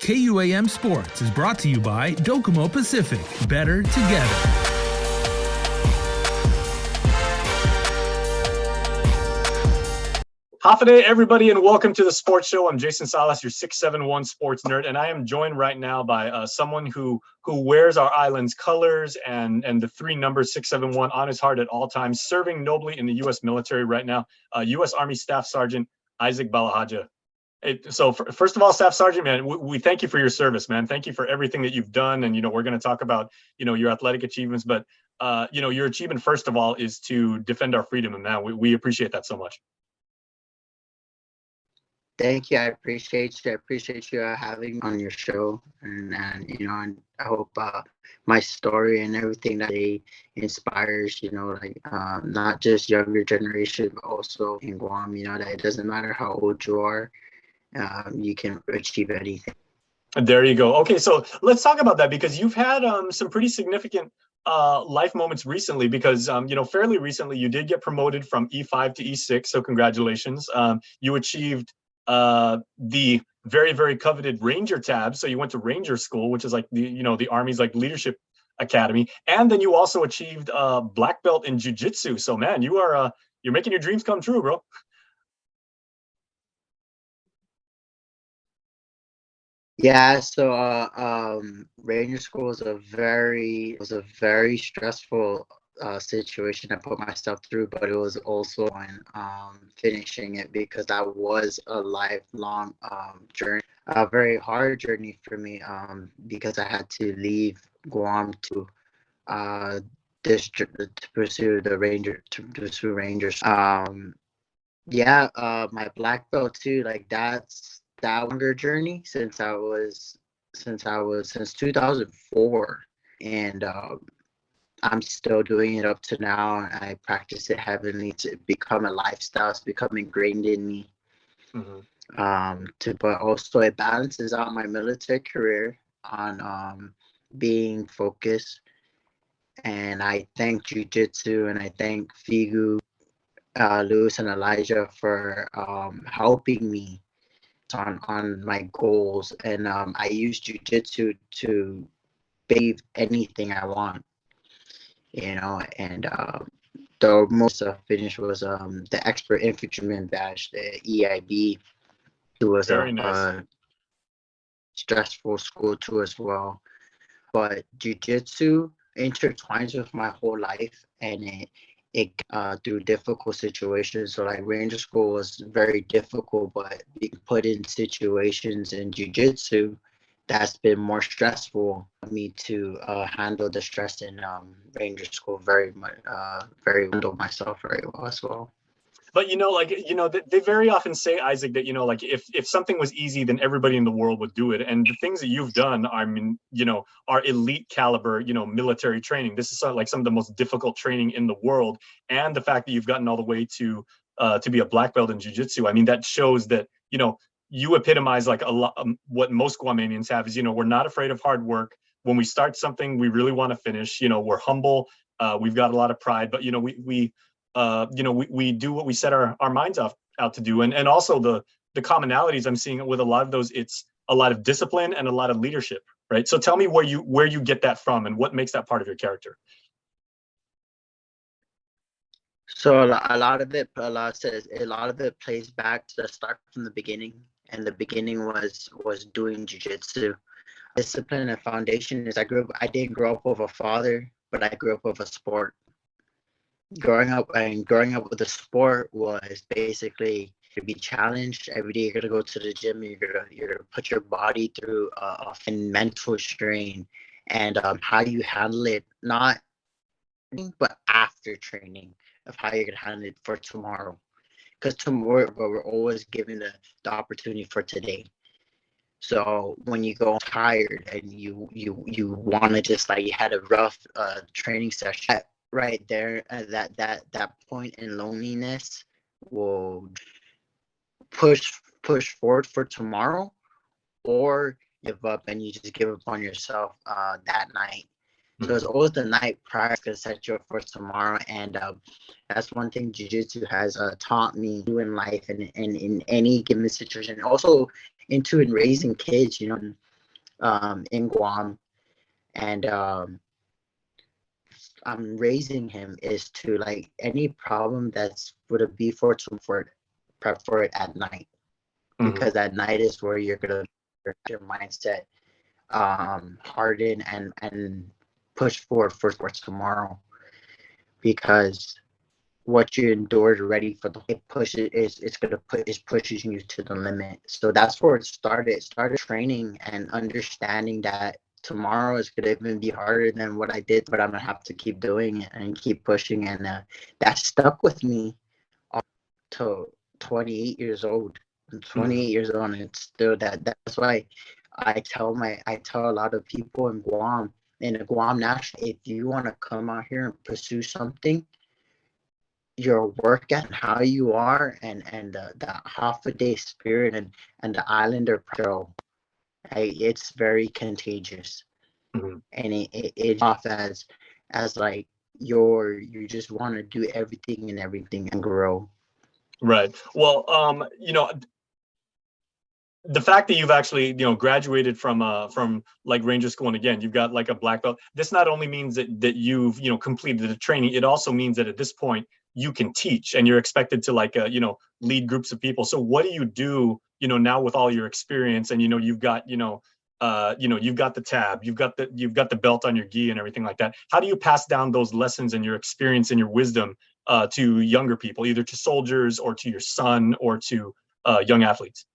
KUAM Sports is brought to you by Docomo Pacific. Better together. Hafa everybody, and welcome to the Sports Show. I'm Jason Salas, your 671 sports nerd, and I am joined right now by someone who wears our island's colors and the three numbers 671 on his heart at all times, serving nobly in the U.S. military right now, U.S. Army Staff Sergeant Isaac Balajadia. First of all, Staff Sergeant, man, we thank you for your service, man. Thank you for everything that you've done, and we're going to talk about your athletic achievements, but your achievement first of all is to defend our freedom, and man, we appreciate that so much. Thank you. I appreciate you. I appreciate you having me on your show, and and I hope my story and everything that they inspires, not just younger generation, but also in Guam. That it doesn't matter how old you are, you can achieve anything. There you go. Okay, so let's talk about that, because you've had some pretty significant life moments recently, because fairly recently you did get promoted from E5 to E6, so congratulations. You achieved the very, very coveted Ranger tab. So you went to Ranger School, which is like the Army's like leadership academy, and then you also achieved black belt in jiu-jitsu. So man, you're making your dreams come true, bro. Yeah, so Ranger School was a very stressful situation I put myself through, but it was also finishing it, because that was a lifelong journey, a very hard journey for me, because I had to leave Guam to pursue Rangers. My black belt too, like that's that longer journey since 2004, and I'm still doing it up to now. I practice it heavily to become a lifestyle. It's become ingrained in me. But also it balances out my military career on being focused. And I thank Jiu-Jitsu, and I thank Figu, Lewis, and Elijah for helping me on my goals. And I use Jiu-Jitsu to bathe anything I want. And the most finish was the expert infantryman badge, the EIB. It was a stressful school too as well, but jiu-jitsu intertwines with my whole life, and it through difficult situations. So like Ranger School was very difficult, but being put in situations in jiu-jitsu that's been more stressful for me to handle the stress in Ranger School very much, handle myself very well as well. But they very often say, Isaac, that if something was easy, then everybody in the world would do it. And the things that you've done, are elite caliber, military training. This is like some of the most difficult training in the world, and the fact that you've gotten all the way to be a black belt in jiu-jitsu. I mean, that shows that you epitomize like a lot what most Guamanians have is, we're not afraid of hard work. When we start something, we really want to finish. We're humble. We've got a lot of pride, but we do what we set our minds out to do. And also the commonalities I'm seeing with a lot of those, it's a lot of discipline and a lot of leadership, right? So tell me where you get that from, and what makes that part of your character. So a lot of it plays back to the start from the beginning. And the beginning was doing jiu-jitsu. Discipline and foundation is I didn't grow up with a father, but I grew up with a sport. Growing up with a sport was basically to be challenged every day. You're gonna go to the gym. You're gonna put your body through a mental strain, and how you handle it, not but after training, of how you're gonna handle it for tomorrow. Because tomorrow, but we're always given the opportunity for today. So when you go tired and you want to just like you had a rough training session, right there, that point in loneliness will push forward for tomorrow, or give up and you just give up on yourself that night. So it's always the night prior to set you up for tomorrow. And that's one thing jiu-jitsu has taught me in life and in any given situation. Also in raising kids, in Guam, and I'm raising him is to like any problem that's would be prep for it at night, Hmm. because at night is where you're gonna your mindset harden and push forward for tomorrow, because what you endured already for the it pushes is it's gonna put is pushes you to the limit. So that's where it started. It started training and understanding that tomorrow is gonna even be harder than what I did, but I'm gonna have to keep doing it and keep pushing. And that stuck with me to 28 years old. I'm Hmm. 28 years old, and it's still that. That's why I tell a lot of people in the Guam National, if you want to come out here and pursue something, your work and how you are, and the half a day spirit and the islander pro, it's very contagious, Hmm. and it off as like you just want to do everything and grow. Right. Well, the fact that you've actually graduated from like ranger school, and again you've got like a black belt, this not only means that you've completed the training, it also means that at this point you can teach and you're expected to like lead groups of people. So what do you do now with all your experience, and you've got you've got the tab, you've got the belt on your gi and everything like that. How do you pass down those lessons and your experience and your wisdom to younger people, either to soldiers or to your son or to young athletes?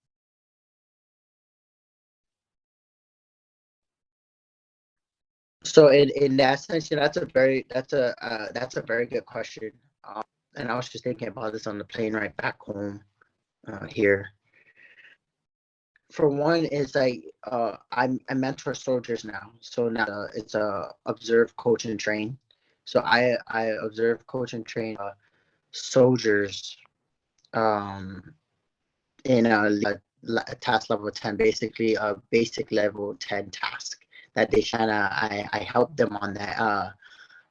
So in that sense, that's a very good question. And I was just thinking about this on the plane right back home here. For one, is like I mentor soldiers now, so now it's a observe, coach, and train. So I observe, coach, and train soldiers um in a task level 10, basically a basic level 10 task that they should. I help them on that.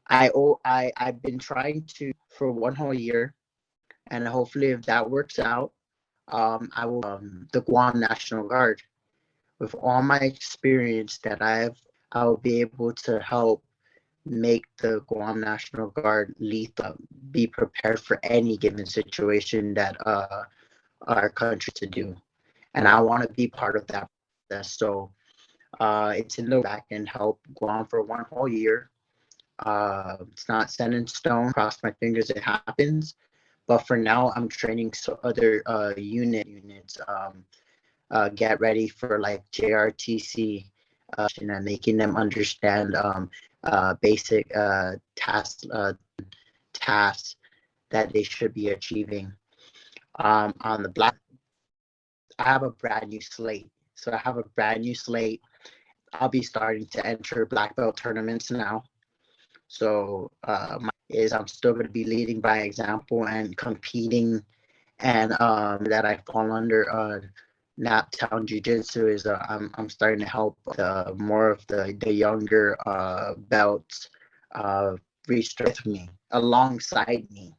I've been trying to for one whole year, and hopefully if that works out, I will the Guam National Guard. With all my experience that I'll be able to help make the Guam National Guard lethal, be prepared for any given situation that our country to do. And I Mhm. want to be part of that process. So it's in the back and help Guam for one whole year. It's not set in stone. Cross my fingers it happens. But for now, I'm training so other units. Get ready for like JRTC, and making them understand basic tasks that they should be achieving. On the black, I have a brand new slate. So I have a brand new slate. I'll be starting to enter black belt tournaments now. So my is I'm still going to be leading by example and competing, and that I fall under Naptown Jiu-Jitsu is I'm starting to help the more of the younger belts reach with me alongside me.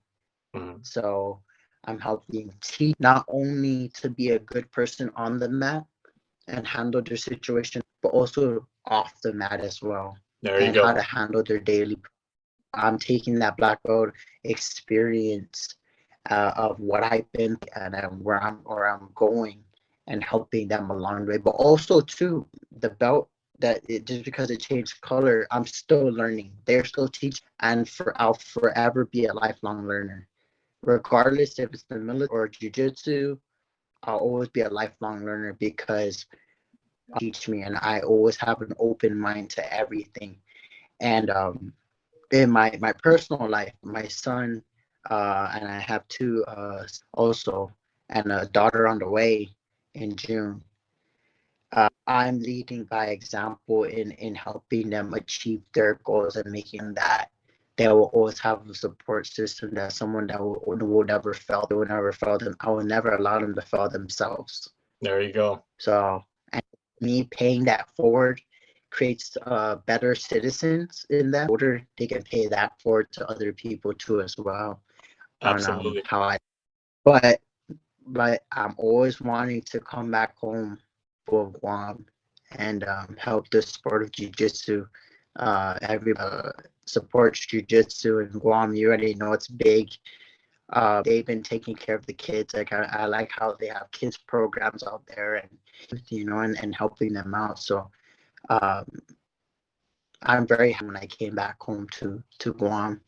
Mhm. So I'm helping teach not only to be a good person on the mat and handle their situation, but also off the mat as well, There you and how go. to handle their daily. I'm taking that black belt experience of what I've been and where I'm going, and helping them along the way. But also too, the belt just because it changed color, I'm still learning. They're still teaching, and I'll forever be a lifelong learner, regardless if it's the military or jujitsu. I'll always be a lifelong learner because teach me, and I always have an open mind to everything. And in my personal life, my son, and I have two also, and a daughter on the way in June. I'm leading by example in helping them achieve their goals and making that they will always have a support system, that someone that will never fail. They will never fail them. I will never allow them to fail themselves. There you go. So, and me paying that forward creates better citizens in them. Order they can pay that forward to other people too as well. On Absolutely. how I, but but I'm always wanting to come back home for Guam and help the sport of jiu-jitsu. Everybody supports jiu-jitsu in Guam. You already know it's big. They've been taking care of the kids. Like I like how they have kids programs out there, and helping them out. So um, I'm very happy when I came back home to Guam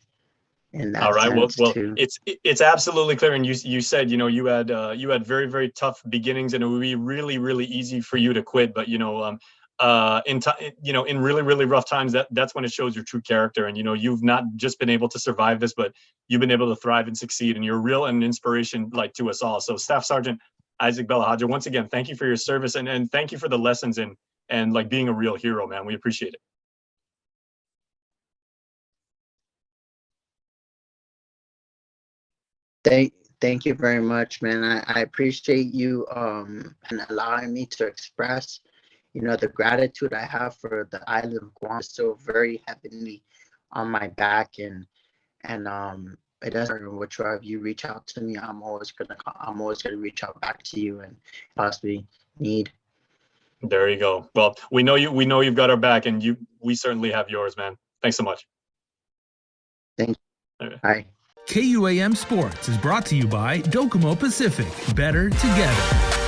in All that right. Well, sense well, too. it's absolutely clear. And you said, you had very, very tough beginnings, and it would be really, really easy for you to quit. But in really, really rough times, that's when it shows your true character. And you've not just been able to survive this, but you've been able to thrive and succeed. And you're real and an inspiration, like, to us all. So, Staff Sergeant Isaac Balajadia, once again, thank you for your service, and thank you for the lessons, and like being a real hero, man. We appreciate it. Thank you very much, man. I appreciate you and allowing me to express, the gratitude I have for the island of Guam. Is so very heavily on my back, and it doesn't matter which way you reach out to me. I'm always gonna reach out back to you and possibly need. There you go. Well, we know you've got our back, and we certainly have yours, man. Thanks so much. Thank you. Okay. Bye. KUAM Sports is brought to you by Docomo Pacific. Better together.